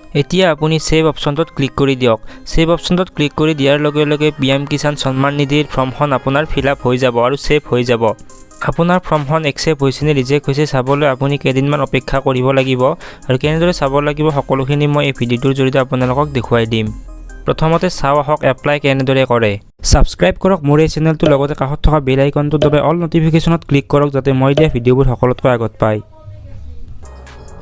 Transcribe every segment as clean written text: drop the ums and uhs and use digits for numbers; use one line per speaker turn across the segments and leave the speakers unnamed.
এতিয়া আপুনি save অপশনটোত click কৰি দিয়ক। সেভ অপশনটোত ক্লিক কৰি দিয়াৰ লগে লগে পিএম কিষাণ সন্মান নিধিৰ ফৰ্মখন আপোনাৰ ফিল আপ হৈ যাব আৰু সেভ হৈ যাব। আপোনাৰ ফৰ্মখন একচেপ্ট হৈছে নে ৰিজেক্ট হৈছে চাবলৈ আপুনি কেইদিনমান অপেক্ষা কৰিব লাগিব আৰু কেনেদৰে চাব লাগিব সকলোখিনি মই এই ভিডিঅ'টোৰ জৰিয়তে আপোনালোকক দেখুৱাই দিম। প্ৰথমতে চাও আহক এপ্লাই কেনেদৰে কৰে। সাবস্ক্ৰাইব কৰক মোৰ এই চেনেলটো, লগতে কাষত থকা বেল আইকনটো দবাই অল নটিফিকেশ্যনত ক্লিক কৰক যাতে মই দিয়া ভিডিঅ'বোৰ সকলোতকৈ আগত পায়।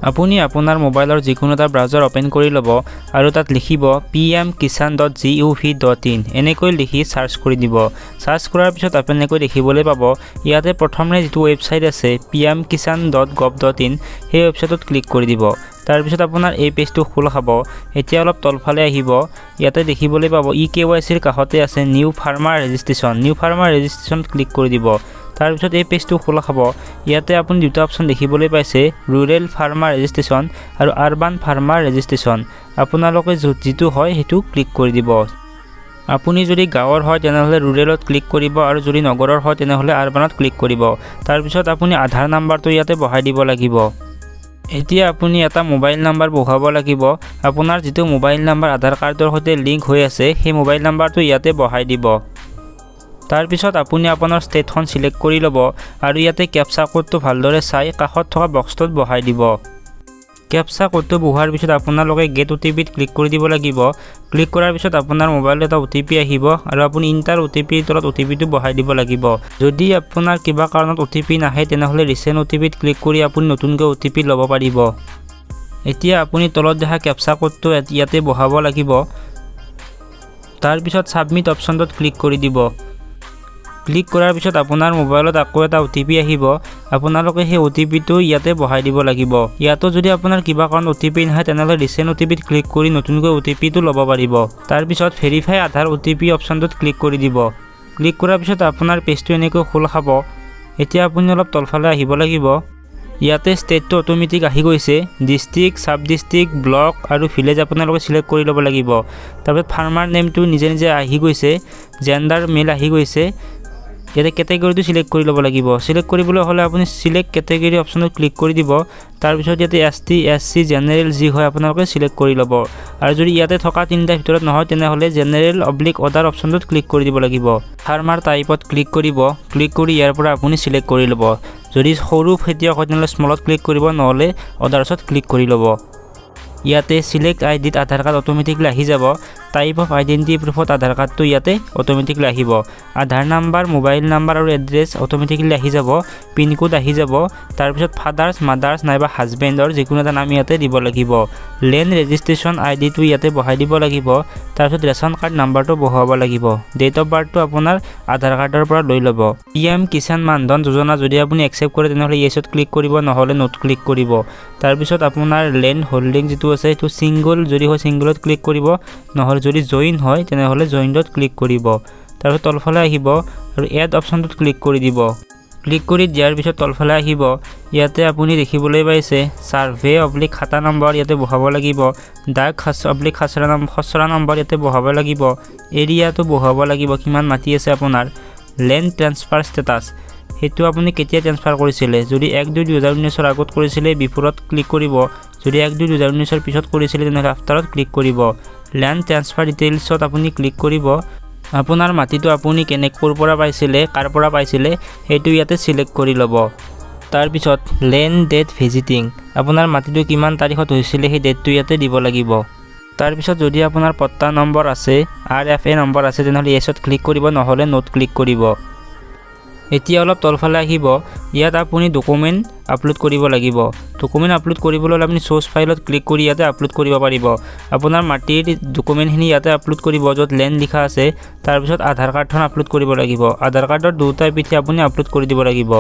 আপুনি আপোনাৰ মোবাইলৰ যিকোনো এটা ব্ৰাউজাৰ ওপেন কৰি ল'ব আৰু তাত লিখিব pmkishan.gov.in এনেকৈ লিখি সাৰ্চ কৰি দিব। সাৰ্চ কৰাৰ পিছত আপুনি এনেকৈ দেখিবলৈ পাব ইয়াতে প্ৰথমে যিটো ৱেবছাইট আছে pmkishan.gov.in সেই ৱেবছাইটত ক্লিক কৰি দিব। তাৰ পিছত আপোনাৰ এই পেজটো খোল খাব। এতিয়া অলপ তলফালে আহিব, ইয়াতে দেখিবলৈ পাব eKYCৰ কাষতে আছে new farmer registration. New farmer ৰেজিষ্ট্ৰেশ্যনত ক্লিক কৰি দিব। তাৰ পিছত এই পেজটো খোলা খাব। ইয়াতে আপুনি দুটা অপচন দেখিবলৈ পাইছে, ৰুৰেল ফাৰ্মাৰ ৰেজিষ্ট্ৰেশ্যন আৰু আৰবান ফাৰ্মাৰ ৰেজিষ্ট্ৰেশ্যন। আপোনালোকে যিটো হয় সেইটো ক্লিক কৰি দিব। আপুনি যদি গাঁৱৰ হয় তেনেহ'লে ৰুৰেলত ক্লিক কৰিব আৰু যদি নগৰৰ হয় তেনেহ'লে আৰবানত ক্লিক কৰিব। তাৰ পিছত আপুনি আধাৰ নাম্বাৰটো ইয়াতে বহাই দিব লাগিব। এতিয়া আপুনি এটা মোবাইল নাম্বাৰ বহাব লাগিব। আপোনাৰ যিটো মোবাইল নাম্বাৰ আধাৰ কাৰ্ডৰ সৈতে লিংক হৈ আছে সেই মোবাইল নাম্বাৰটো ইয়াতে বহাই দিব। তাৰ পিছত আপুনি আপোনাৰ ষ্টেটখন সিলেক্ট কৰি ল'ব আৰু ইয়াতে কেপচা কোডটো ভালদৰে চাই কাষত থকা বক্সটোত বহাই দিব। কেপচা কোডটো বহোৱাৰ পিছত আপোনালোকে গেট OTPত ক্লিক কৰি দিব লাগিব। ক্লিক কৰাৰ পিছত আপোনাৰ মোবাইলত এটা OTP আহিব আৰু আপুনি ইণ্টাৰ OTPৰ তলত OTPটো বহাই দিব লাগিব। যদি আপোনাৰ কিবা কাৰণত OTP নাহে তেনেহ'লে ৰিচেণ্ট OTPত ক্লিক কৰি আপুনি নতুনকৈ OTP ল'ব পাৰিব। এতিয়া আপুনি তলত দেখা কেপচা কোডটো ইয়াতে বহাব লাগিব। তাৰ পিছত সাবমিট অপশনটোত ক্লিক কৰি দিব। ক্লিক কৰাৰ পিছত আপোনাৰ মোবাইলত আকৌ এটা OTP আহিব। আপোনালোকে সেই OTPটো ইয়াতে বহাই দিব লাগিব। ইয়াতো যদি আপোনাৰ কিবা কাৰণ OTP নাহে তেনেহ'লে ৰিচেণ্ট OTPত ক্লিক কৰি নতুনকৈ OTPটো ল'ব পাৰিব। তাৰ পিছত ভেৰিফাই আধাৰ OTP অপশনটোত ক্লিক কৰি দিব। ক্লিক কৰাৰ পিছত আপোনাৰ পেজটো এনেকৈ খোল খাব। এতিয়া আপুনি অলপ তলফালে আহিব লাগিব। ইয়াতে ষ্টেটটো অটোমেটিক আহি গৈছে। ডিষ্ট্ৰিক্ট, সাব ডিষ্ট্ৰিক্ট, ব্লক আৰু ভিলেজ আপোনালোকে সিলেক্ট কৰি ল'ব লাগিব। তাৰপিছত ফাৰ্মাৰ নেমটো নিজে নিজে আহি গৈছে। জেণ্ডাৰ মেল আহি গৈছে। ইয়াতে কেটেগৰীটো সিলেক্ট কৰি ল'ব লাগিব। সিলেক্ট কৰিবলৈ হ'লে আপুনি সিলেক্ট কেটেগৰী অপশনত ক্লিক কৰি দিব। তাৰপিছত ইয়াতে ST, SC, জেনেৰেল যি হয় আপোনালোকে সিলেক্ট কৰি ল'ব আৰু যদি ইয়াতে থকা তিনিটাৰ ভিতৰত নহয় তেনেহ'লে জেনেৰেল /অদাৰ অপশনটোত ক্লিক কৰি দিব লাগিব। ফাৰ্মাৰ টাইপত ক্লিক কৰিব। ক্লিক কৰি ইয়াৰ পৰা আপুনি সিলেক্ট কৰি ল'ব। যদি সৰু খেতিয়ক হয় তেনেহ'লে স্মলত ক্লিক কৰিব, নহ'লে অদাৰ্ছত ক্লিক কৰি ল'ব। ইয়াতে সিলেক্ট আইডিত আধাৰ কাৰ্ড অটোমেটিকলি আহি যাব। টাইপ অফ আইডেন্টিটি প্ৰুফত আধাৰ কাৰ্ডটো ইয়াতে অটোমেটিকলি আহিব। আধাৰ নাম্বাৰ, মোবাইল নাম্বাৰ আৰু এড্ৰেছ অটোমেটিকলি আহি যাব। পিনকোড আহি যাব। তাৰপিছত ফাদাৰ্ছ, মাদাৰ্ছ নাইবা হাজবেণ্ডৰ যিকোনো এটা নাম ইয়াতে দিব লাগিব। লেণ্ড ৰেজিষ্ট্ৰেশ্যন আইডিটো ইয়াতে বহাই দিব লাগিব। তাৰপিছত ৰেচন কাৰ্ড নাম্বাৰটো বহুৱাব লাগিব। ডেট অফ বাৰ্থটো আপোনাৰ আধাৰ কাৰ্ডৰ পৰা লৈ ল'ব। PM কিষাণ মানধন যোজনা যদি আপুনি একচেপ্ট কৰে তেনেহ'লে য়েছত ক্লিক কৰিব, নহ'লে নোট ক্লিক কৰিব। তাৰপিছত আপোনাৰ লেণ্ড হোল্ডিং যিটো আছে সেইটো ছিংগল যদি হয় ছিংগলত ক্লিক কৰিব, নহ'লে যদি জইন হয় তেনেহ'লে জইনত ক্লিক কৰিব। তাৰপিছত তলফালে আহিব আৰু এড অপশনটোত ক্লিক কৰি দিব। ক্লিক কৰি দিয়াৰ পিছত তলফালে আহিব। ইয়াতে আপুনি দেখিবলৈ পাইছে সাৰ্ভে / খাতা নম্বৰ ইয়াতে বহাব লাগিব। ডাক / খচৰা নম্বৰ ইয়াতে বহাব লাগিব। এৰিয়াটো বহাব লাগিব, কিমান মাটি আছে আপোনাৰ। লেণ্ড ট্ৰান্সফাৰ ষ্টেটাছ সেইটো আপুনি কেতিয়া ট্ৰান্সফাৰ কৰিছিলে। যদি 1/2/2019 আগত কৰিছিলে বিফোৰত ক্লিক কৰিব। যদি 1/2/2019 পিছত কৰিছিলে তেনেহ'লে আফটাৰত ক্লিক কৰিব। লেণ্ড ট্ৰান্সফাৰ ডিটেইলছত আপুনি ক্লিক কৰিব। আপোনাৰ মাটিটো আপুনি ক'ৰ পৰা পাইছিলে, কাৰ পৰা পাইছিলে সেইটো ইয়াতে সিলেক্ট কৰি ল'ব। তাৰপিছত লেণ্ড ডেট ভিজিটিং আপোনাৰ মাটিটো কিমান তাৰিখত হৈছিলে সেই ডেটটো ইয়াতে দিব লাগিব। তাৰপিছত যদি আপোনাৰ পট্টা নম্বৰ আছে, RFA নম্বৰ আছে তেনেহ'লে য়েছত ক্লিক কৰিব, নহ'লে নোট ক্লিক কৰিব। এতিয়া অলপ তলফালে আহিব। ইয়াত আপুনি ডকুমেণ্ট আপলোড কৰিব লাগিব। ডকুমেণ্ট আপলোড কৰিবলৈ হ'লে আপুনি চ'ৰ্চ ফাইলত ক্লিক কৰি ইয়াতে আপলোড কৰিব পাৰিব। আপোনাৰ মাটিৰ ডকুমেণ্টখিনি ইয়াতে আপলোড কৰিব য'ত লেণ্ড লিখা আছে। তাৰপিছত আধাৰ কাৰ্ডখন আপলোড কৰিব লাগিব। আধাৰ কাৰ্ডৰ দুটা পিঠি আপুনি আপলোড কৰি দিব লাগিব।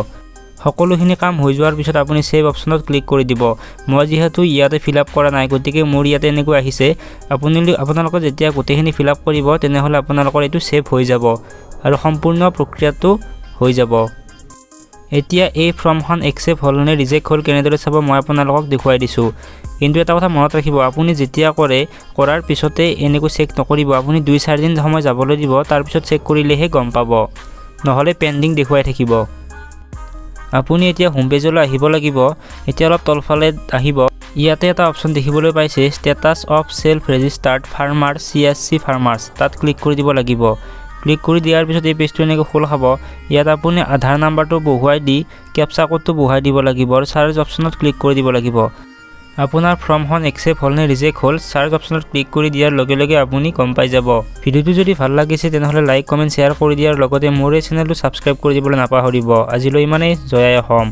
সকলোখিনি কাম হৈ যোৱাৰ পিছত আপুনি সেভ অপশনত ক্লিক কৰি দিব। মই যিহেতু ইয়াতে ফিল আপ কৰা নাই গতিকে মোৰ ইয়াতে এনেকৈ আহিছে। আপোনালোকে যেতিয়া গোটেইখিনি ফিল আপ কৰিব তেনেহ'লে আপোনালোকৰ এইটো সেভ হৈ যাব আৰু সম্পূৰ্ণ প্ৰক্ৰিয়াটো হৈ যাব। এতিয়া এই ফৰ্মখন একচেপ্ট হ'ল নে ৰিজেক্ট হ'ল কেনেদৰে চাব মই আপোনালোকক দেখুৱাই দিছোঁ। কিন্তু এটা কথা মনত ৰাখিব, আপুনি যেতিয়া কৰাৰ পিছতে এনেকৈ চেক নকৰিব। আপুনি 2-4 দিন সময় যাবলৈ দিব, তাৰপিছত চেক কৰিলেহে গম পাব, নহ'লে পেণ্ডিং দেখুৱাই থাকিব। আপুনি এতিয়া হোম পেজলৈ আহিব লাগিব। এতিয়া অলপ তলফালে আহিব। ইয়াতে এটা অপশ্যন দেখিবলৈ পাইছে status of self registered farmer CSC farmers, তাত ক্লিক কৰি দিব লাগিব। ক্লিক কৰি দিয়াৰ পিছত এই পেজটো এনেকৈ খোল খাব। ইয়াত আপুনি আধাৰ নাম্বাৰটো বহুৱাই দি কেপচা কোডটো বহুৱাই দিব লাগিব আৰু চাৰ্জ অপশ্যনত ক্লিক কৰি দিব লাগিব। আপোনাৰ ফৰ্মখন একচেপ্ট হ'ল নে ৰিজেক্ট হ'ল চাৰ্জ অপশ্যনত ক্লিক কৰি দিয়াৰ লগে লগে আপুনি গম পাই যাব। ভিডিঅ'টো যদি ভাল লাগিছে তেনেহ'লে লাইক কমেণ্ট শ্বেয়াৰ কৰি দিয়াৰ লগতে মোৰ এই চেনেলটো ছাবস্ক্ৰাইব কৰি দিবলৈ নাপাহৰিব। আজিলৈ ইমানেই, জয় আই অসম।